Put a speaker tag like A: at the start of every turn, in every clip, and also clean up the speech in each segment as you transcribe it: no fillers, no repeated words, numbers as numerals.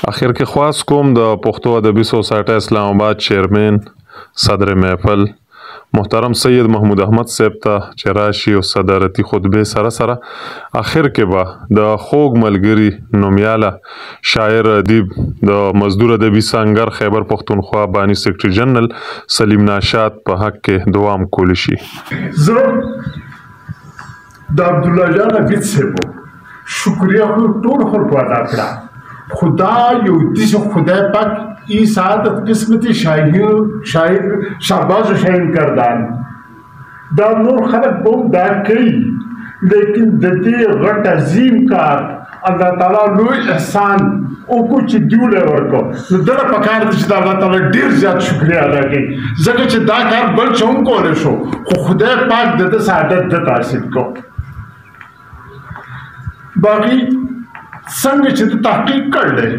A: اخر کې خواست کوم د پښتو ادبي سوسایټي اسلام آباد چیرمن صدر محفل محترم سید محمود احمد صاحب ته چې راشي او صدارتي خطبه سره اخر کې به د خوږ ملګری نومیاله شاعر ادیب د مزدور ادبي سنگر خیبر پښتونخوا بانی سیکرټری جنرال سلیم ناشاد په حق کې دوام کول شي.
B: زه د عبدالله جان عبید صاحب شکریہ ټول خلکو ادا کړه. خدا یو داسې خدای پاک ای سعادت قسمت شاعر شهباز حسین کردان دا نور خلق بوم دا کوي لیکن د دې غټ عظیم کار الله تعالی لوی احسان وکړو چې دیوله ورکړو نو دغه پکار دی چې د الله تعالی ډېر زیات شکریہ ادا کړي ځکه چې دا کار بل څه هم کولی شو خو خدای پاک د ده سعادت دته حاصل کړو. باقي څنګه چې ته تحقیق کړلی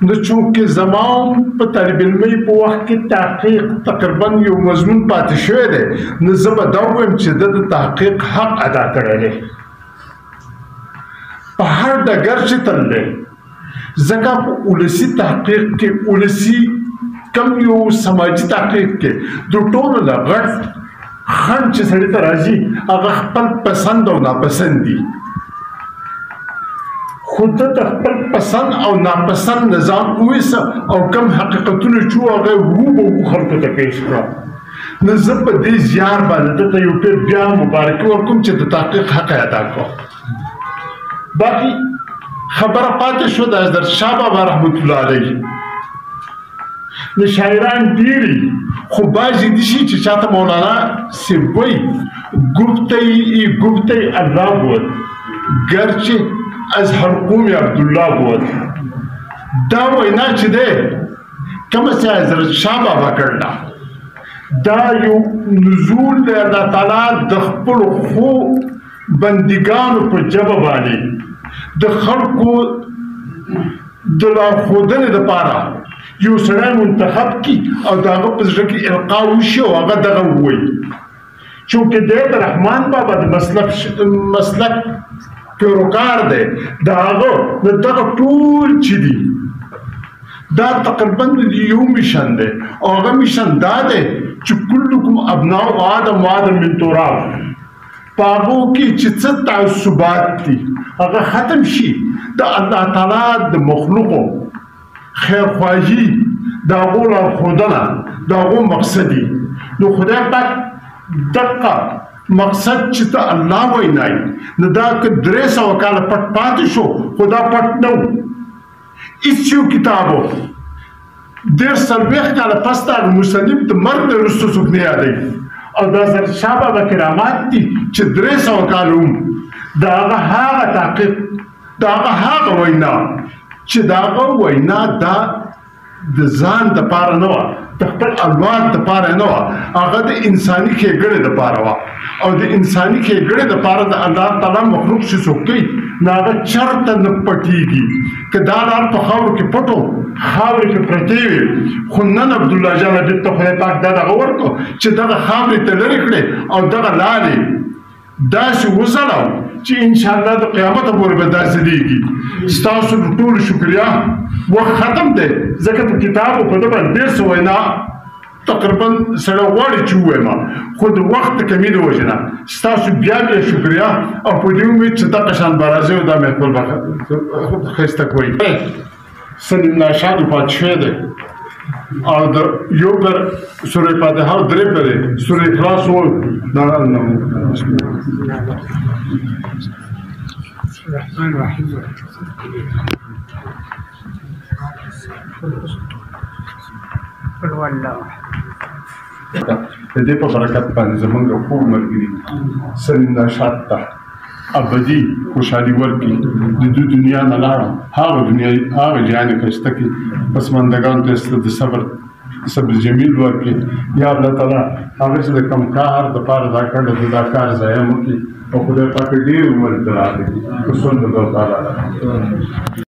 B: نو چونکې زما هم په طالب علمۍ په وخت کې تحقیق تقریبا یو مضمون پاتې شوی دی نو زه به دا ووایم چې ده د تحقیق حق ادا کړی دی په هر ډګر چې تللی ځکه په ولسي تحقیق کې ولسي کم یو سماجي تحقیق کې د ټولو نه غټ خنډ چې سړي ته راځي هغه خپل پسند او ناپسند دي. خود ته خپل پسند او ناپسند نظام وویسه او کم حقیقتونه چې هغه هوبهو خلکو ته پیش کړه نو زه په دې زیار باندې دته یو پیر بیا مبارکي ورکوم چې د تحقیق حق یې ادا کړو. باقي خبره پاتې شو د حضرت شاه بابا رحمت الله علیه نو شاعران ډېري خو بعضې دي شي چې چاته مولانا صاحب وایي گفته الله بود گرچه از حلقوم عبدالله بود. دا وینا چې دی کومه چې حضرت شاه بابا کړله دا یو نزول دی الله تعالی د خپلو ښو بندګانو په ژبه باندې د خلکو د لارښودنې دپاره یو سړی منتخب کړي او د هغه په زړه کې القا وشي او هغه دغه ووایي چونکې دی د رحمان بابا د مسلک پیروکار دی د هغه د دغه ټول چې دي دا تقریبا د یو میشن دی او هغه میشن دا دی چې کلکم ابناء آدم و آدم من تراب په هغو کې چې څه تعصبات دي هغه ختم شي د الله تعالی د مخلوقو خیرخواهي د هغو لارښودنه د هغو مقصدي نو خدای پاک دقه مقصد چې ته الله وینای نو دا که 300 کاله پټ پاتې شو خو دا پټ نه و هېڅ یو کتابو 40 کاله پس د مصنف د مرګ نه وروسته څوک نه یادوي او دا حضرت شاه بابا کرامات دي چې 300 کاله هم د هغه تحقیق د هغه وینا چې د هغه وینا دا د ځان دپاره نه وه د خپل اولاد دپاره نه وه هغه د انساني ښېګڼې دپاره وه او د انساني ښېګڼې دپاره د الله تعالی مخلوق چې څوک کوي نو هغه چرته نه پټېږي که دا لار په خاورو کې پټو خاورې کې پرتې وي خو نن عبدالله جان عبید ته خدای پاک دا دغه ورکړو چې دغه خاورې ته لرې کړې او دغه لارې داسې وځړو چې انشاءالله د قیامته پورې به دا ځلیږي. ستاسو د ټولو شکریه وخت ختم دی ځکه په کتاب او په ده باندې 150 وینا تقریبا سړی غواړي چې ووایم خو د وخت د کمي د وجې نه ستاسو بیا شکریه او په دې امید چې دغه شان به راځئ او دا محفل به ښایسته کوئ. سلیم ناشاد پاتې شوی دی او د یو پر سوره فاتحه او 3 پرې سوره اخلاص
C: الرحمن الرحیم قل هو الله
B: د دې په برکت باندې زموږ خوږ ملګري سلیم ناشاد ته ابدي خوشحالي ورکړي د دوی دنیا نه لاړه هغه جهان ښایسته کړي پسماندګانو ته د صبر جمیل ورکړي یا الله تعالی هغه چې د کم کار دپاره دا کړی دا کار ضایع مه کړي او خدای پاک ډېر عمر دراز کړي. صلی الله تعالی